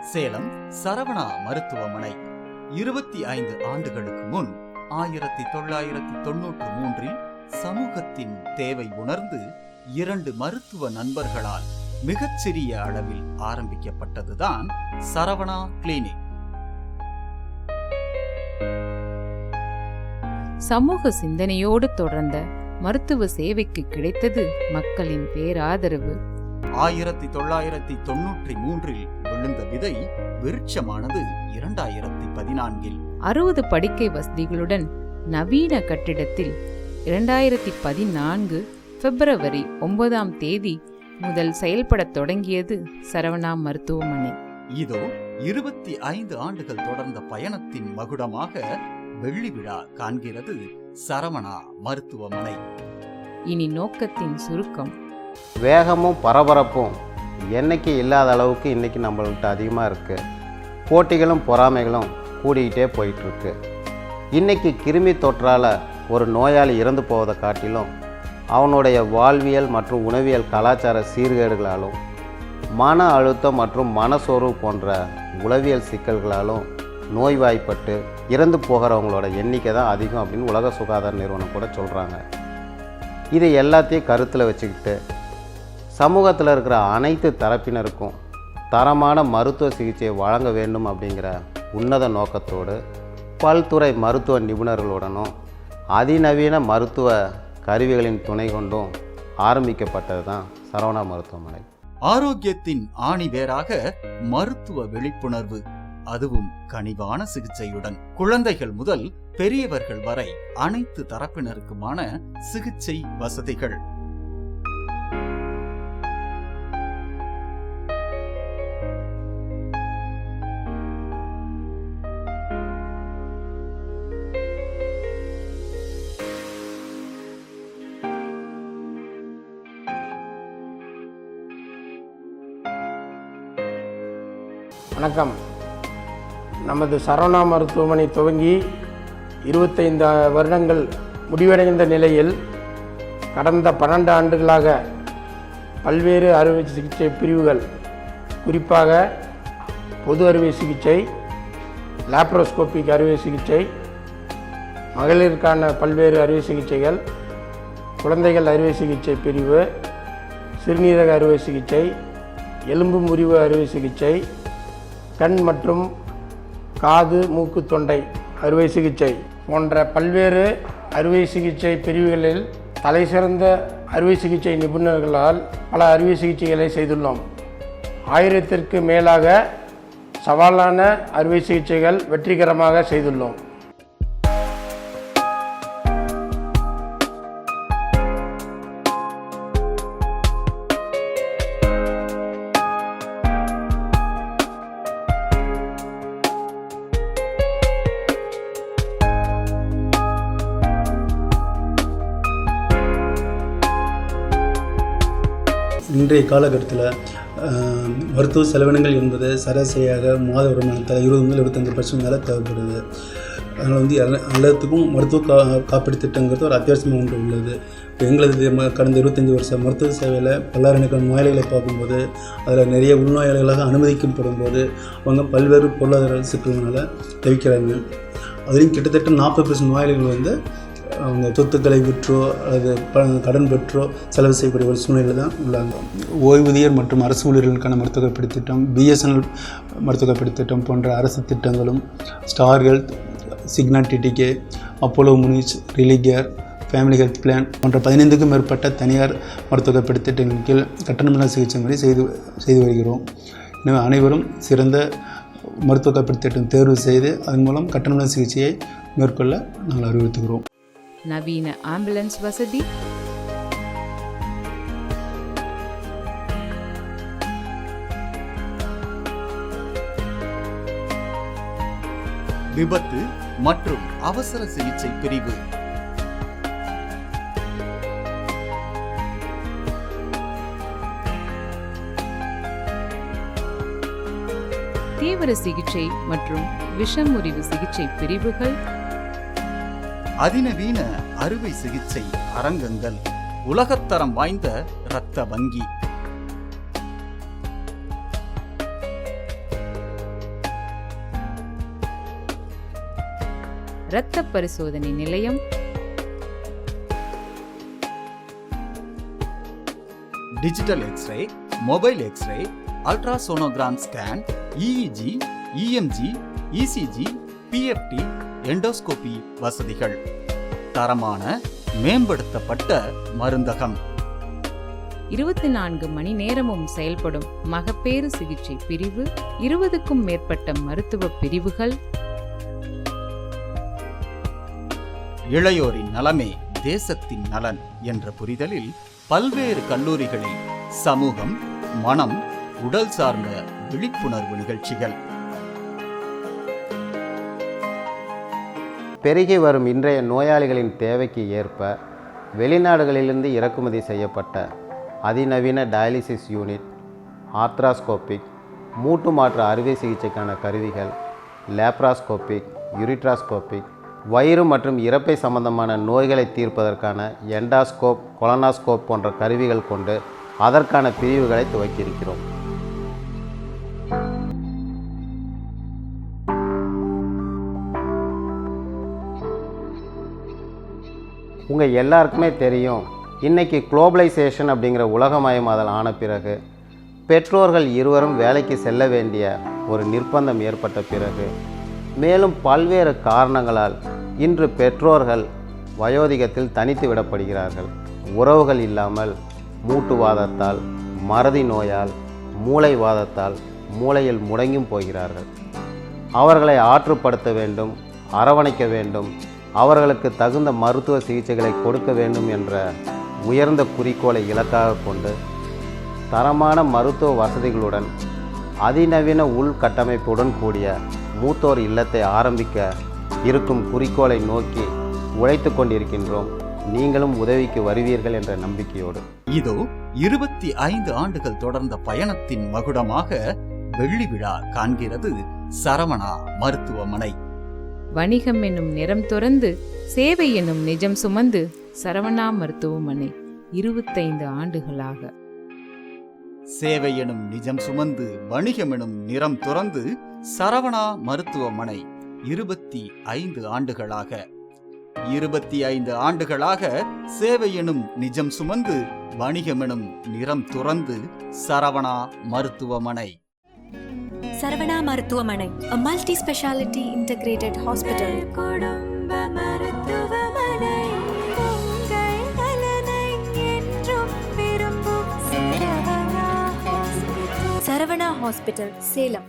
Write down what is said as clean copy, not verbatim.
சேலம் சரவணா மருத்துவமனை 25 ஆண்டுகளுக்கு முன் 1993 சமூகத்தின் தேவை உணர்ந்து 2 மருத்துவ நண்பர்களால் மிகச்சிறிய அளவில் ஆரம்பிக்கப்பட்டதுதான் சரவணா கிளினிக். சமூக சிந்தனையோடு தொடர்ந்த மருத்துவ சேவைக்கு கிடைத்தது மக்களின் பேராதரவு. 1993 விழுந்த விதை விருட்சமானது 2014 60 படுக்கை வசதிகளுடன் நவீன கட்டிடத்தில் 2014 பிப்ரவரி 9 முதல் செயல்படத் தொடங்கியது சரவணா மருத்துவமனை. இதோ 25 ஆண்டுகள் தொடர்ந்த பயணத்தின் மகுடமாக வெள்ளி விழா காண்கிறது சரவணா மருத்துவமனை. இனி நோக்கத்தின் சுருக்கம். வேகமும் பரபரப்பும் என்னைக்கு இல்லாத அளவுக்கு இன்றைக்கி நம்மள்கிட்ட அதிகமாக இருக்குது. போட்டிகளும் பொறாமைகளும் கூடிக்கிட்டே போயிட்டுருக்கு. இன்றைக்கி கிருமி தொற்றால் ஒரு நோயாளி இறந்து போவதை காட்டிலும் அவனுடைய வாழ்வியல் மற்றும் உணவியல் கலாச்சார சீர்கேடுகளாலும் மன அழுத்தம் மற்றும் மனசோர்வு போன்ற உளவியல் சிக்கல்களாலும் நோய்வாய்ப்பட்டு இறந்து போகிறவங்களோட எண்ணிக்கை தான் அதிகம் அப்படின்னு உலக சுகாதார நிறுவனம் கூட சொல்கிறாங்க. இதை எல்லாத்தையும் கருத்தில் வச்சுக்கிட்டு சமூகத்தில் இருக்கிற அனைத்து தரப்பினருக்கும் தரமான மருத்துவ சிகிச்சையை வழங்க வேண்டும் அப்படிங்கிற உன்னத நோக்கத்தோடு பல்துறை மருத்துவ நிபுணர்களுடனும் அதிநவீன மருத்துவ கருவிகளின் துணை கொண்டும் ஆரம்பிக்கப்பட்டது தான் சரவணா மருத்துவமனை. ஆரோக்கியத்தின் ஆணிவேராக மருத்துவ விழிப்புணர்வு, அதுவும் கனிவான சிகிச்சையுடன் குழந்தைகள் முதல் பெரியவர்கள் வரை அனைத்து தரப்பினருக்குமான சிகிச்சை வசதிகள். வணக்கம். நமது சரவணா மருத்துவமனை துவங்கி 25 வருடங்கள் முடிவடைந்த நிலையில் கடந்த 12 ஆண்டுகளாக பல்வேறு அறுவை சிகிச்சை பிரிவுகள், குறிப்பாக பொது அறுவை சிகிச்சை, லாப்ரோஸ்கோபிக் அறுவை சிகிச்சை, மகளிருக்கான பல்வேறு அறுவை சிகிச்சைகள், குழந்தைகள் அறுவை சிகிச்சை பிரிவு, சிறுநீரக அறுவை சிகிச்சை, எலும்பு முறிவு அறுவை சிகிச்சை, கண் மற்றும் காது மூக்கு தொண்டை அறுவை சிகிச்சை போன்ற பல்வேறு அறுவை சிகிச்சை பிரிவுகளில் தலைசிறந்த அறுவை சிகிச்சை நிபுணர்களால் பல அறுவை சிகிச்சைகளை செய்துள்ளோம். 1000ற்கு மேலாக சவாலான அறுவை சிகிச்சைகள் வெற்றிகரமாக செய்துள்ளோம். இன்றைய காலகட்டத்தில் மருத்துவ செலவினங்கள் என்பது சராசரியாக மாத வருமானத்தில் 20 முதல் 25% மேலே தேவைப்படுது. அதனால் எல்லாத்துக்கும் மருத்துவ காப்பீடு திட்டங்கிறது ஒரு அத்தியாவசியமாக ஒன்று உள்ளது. இப்போ எங்களது கடந்த 25 வருஷம் மருத்துவ சேவையில் பல்லாயிரக்கணக்கான நோயாளிகளை பார்க்கும்போது அதில் நிறைய உள்நோயாளிகளாக அனுமதிக்கப்படும் போது அவங்க பல்வேறு பொருளாதார சிக்கல்களால் தவிக்கிறாங்க. அதுலேயும் கிட்டத்தட்ட 40% நோயாளிகள் அவங்க சொத்துக்களை விற்றோ அல்லது கடன் பெற்றோ செலவு செய்யக்கூடிய ஒரு சூழ்நிலை தான் உள்ளாங்க. ஓய்வூதியர் மற்றும் அரசு ஊழியர்களுக்கான மருத்துவ காப்பீடு திட்டம், பிஎஸ்என்எல் மருத்துவ காப்பீடு திட்டம் போன்ற அரசு திட்டங்களும், star health, Cigna TTK, Apollo Munich, Religare, family health plan போன்ற 15க்கும் மேற்பட்ட தனியார் மருத்துவ காப்பீடு திட்டங்களின் கீழ் கட்டணமில்லா சிகிச்சை முறை செய்து வருகிறோம். எனவே அனைவரும் சிறந்த மருத்துவ காப்பீடு திட்டம் தேர்வு செய்து அதன் மூலம் கட்டணமில்லா சிகிச்சையை மேற்கொள்ள நாங்கள் அறிவுறுத்துகிறோம். நவீன ஆம்புலன்ஸ் வசதி, விபத்து மற்றும் அவசர சிகிச்சை பிரிவு, தீவிர சிகிச்சை மற்றும் விஷமுறிவு சிகிச்சை பிரிவுகள், அதிநவீன அறுவை சிகிச்சை அரங்கங்கள், உலகத்தரம் வாய்ந்த இரத்த வங்கி, இரத்த பரிசோதனை நிலையம், digital x-ray, mobile x-ray, ultrasonogram scan, EEG, EMG, ECG, PFT, endoscopy வசதிகள், தரமான மேம்படுத்தப்பட்ட மருந்தகம், 24 மணி நேரமும் செயல்படும் மகப்பேறு சிகிச்சை பிரிவு, 20க்கும் மேற்பட்ட மருத்துவ பிரிவுகள், இளையோரின் நலமே தேசத்தின் நலன் என்ற புரிதலில் பல்வேறு கல்லூரிகளில் சமூகம், மனம், உடல் சார்ந்த விழிப்புணர்வு நிகழ்ச்சிகள். பெருகி வரும் இன்றைய நோயாளிகளின் தேவைக்கு ஏற்ப வெளிநாடுகளிலிருந்து இறக்குமதி செய்யப்பட்ட அதிநவீன டயாலிசிஸ் யூனிட், ஆர்த்ராஸ்கோபிக், மூட்டு மாற்று அறுவை சிகிச்சைக்கான கருவிகள், லேப்ராஸ்கோபிக், யூரிட்ராஸ்கோபிக், வயிறு மற்றும் இரைப்பை சம்பந்தமான நோய்களை தீர்ப்பதற்கான எண்டாஸ்கோப், கொலனாஸ்கோப் போன்ற கருவிகள் கொண்டு அதற்கான பிரிவுகளை துவக்கியிருக்கிறோம். உங்கள் எல்லாருக்குமே தெரியும், இன்றைக்கி குளோபலைசேஷன் அப்படிங்கிற உலகமயமாதல் ஆன பிறகு பெற்றோர்கள் இருவரும் வேலைக்கு செல்ல வேண்டிய ஒரு நிர்பந்தம் ஏற்பட்ட பிறகு, மேலும் பல்வேறு காரணங்களால் இன்று பெற்றோர்கள் வயோதிகத்தில் தனித்து விடப்படுகிறார்கள். உறவுகள் இல்லாமல் மூட்டுவாதத்தால், மறதி நோயால், மூளைவாதத்தால் மூளையில் முடங்கியும் போகிறார்கள். அவர்களை ஆற்றுப்படுத்த வேண்டும், அரவணைக்க வேண்டும், அவர்களுக்கு தகுந்த மருத்துவ சிகிச்சைகளை கொடுக்க வேண்டும் என்ற உயர்ந்த குறிக்கோளை இலக்காக கொண்டு தரமான மருத்துவ வசதிகளுடன் அதிநவீன உள்கட்டமைப்புடன் கூடிய மூத்தோர் இல்லத்தை ஆரம்பிக்க இருக்கும் குறிக்கோளை நோக்கி உழைத்து கொண்டிருக்கின்றோம். நீங்களும் உதவிக்கு வருவீர்கள் என்ற நம்பிக்கையோடு இதோ 25 ஆண்டுகள் தொடர்ந்த பயணத்தின் மகுடமாக வெள்ளி விழா காண்கிறது சரவணா மருத்துவமனை. வணிகம் என்னும் நிறம் துறந்து, சேவை என்னும் நிஜம் சுமந்து சரவணா மருத்துவமனை 25 ஆண்டுகளாக. சேவை எனும் நிஜம் சுமந்து, வணிகம் எனும் நிறம் துறந்து சரவணா மருத்துவமனை 25 ஆண்டுகளாக. 25 ஆண்டுகளாக சேவை எனும் நிஜம் சுமந்து, வணிகம் எனும் நிறம் துறந்து சரவணா மருத்துவமனை. Saravana Maruthuvamanai, a multi-speciality integrated hospital. Saravana Hospital, Salem.